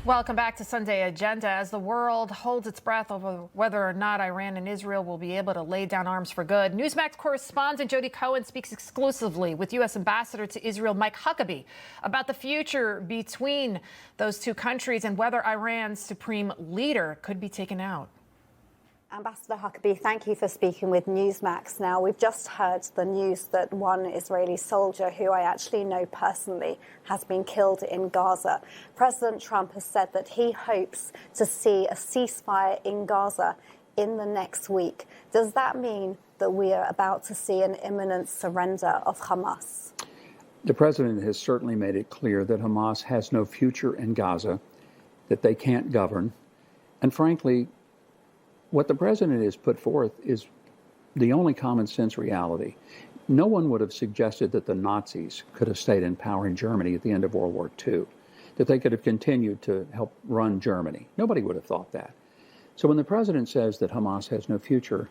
Welcome back to Sunday Agenda. As the world holds its breath over whether or not Iran and Israel will be able to lay down arms for good, Newsmax correspondent Jodie Cohen speaks exclusively with U.S. Ambassador to Israel Mike Huckabee about the future between those two countries and whether Iran's supreme leader could be taken out. Ambassador Huckabee, thank you for speaking with Newsmax. Now, we've just heard the news that one Israeli soldier, who I actually know personally, has been killed in Gaza. President Trump has said that he hopes to see a ceasefire in Gaza in the next week. Does that mean that we are about to see an imminent surrender of Hamas? The president has certainly made it clear that Hamas has no future in Gaza, that they can't govern, and frankly, what the president has put forth is the only common sense reality. No one would have suggested that the Nazis could have stayed in power in Germany at the end of World War II, that they could have continued to help run Germany. Nobody would have thought that. So when the president says that Hamas has no future,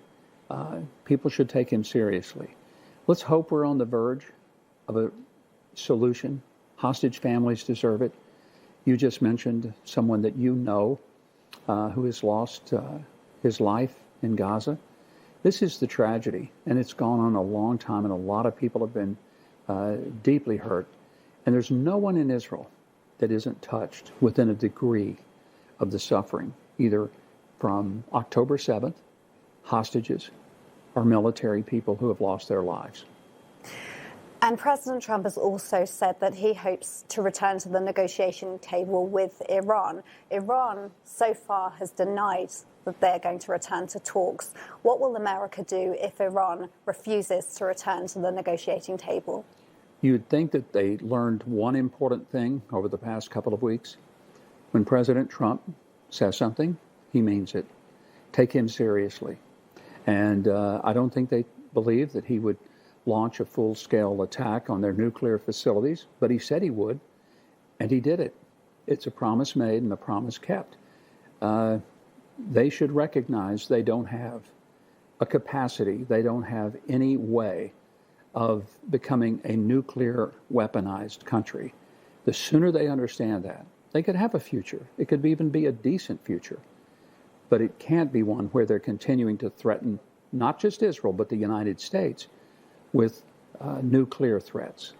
people should take him seriously. Let's hope we're on the verge of a solution. Hostage families deserve it. You just mentioned someone that you know who has lost his life in Gaza. This is the tragedy, and it's gone on a long time, and a lot of people have been deeply hurt. And there's no one in Israel that isn't touched within a degree of the suffering, either from October 7th, hostages, or military people who have lost their lives. And President Trump has also said that he hopes to return to the negotiation table with Iran. Iran so far has denied that they're going to return to talks. What will America do if Iran refuses to return to the negotiating table? You'd think that they learned one important thing over the past couple of weeks. When President Trump says something, he means it. Take him seriously. And I don't think they believe that he would launch a full-scale attack on their nuclear facilities, but he said he would, and he did it. It's a promise made and a promise kept. They should recognize they don't have a capacity, they don't have any way of becoming a nuclear weaponized country. The sooner they understand that, they could have a future. It could even be a decent future. But it can't be one where they're continuing to threaten not just Israel, but the United States with nuclear threats.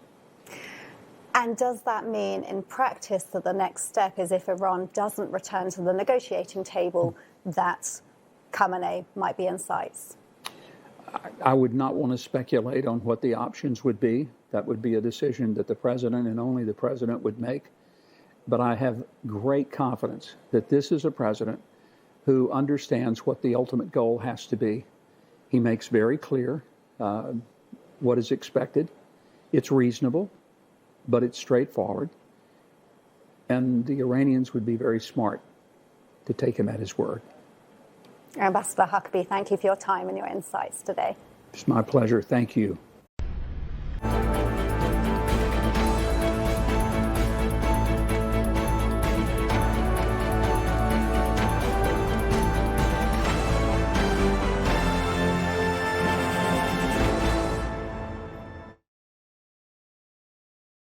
And does that mean in practice that the next step is if Iran doesn't return to the negotiating table, that Khamenei might be in sight? I would not want to speculate on what the options would be. That would be a decision that the president and only the president would make. But I have great confidence that this is a president who understands what the ultimate goal has to be. He makes very clear what is expected. It's reasonable, but it's straightforward. And the Iranians would be very smart to take him at his word. Ambassador Huckabee, thank you for your time and your insights today. It's my pleasure. Thank you.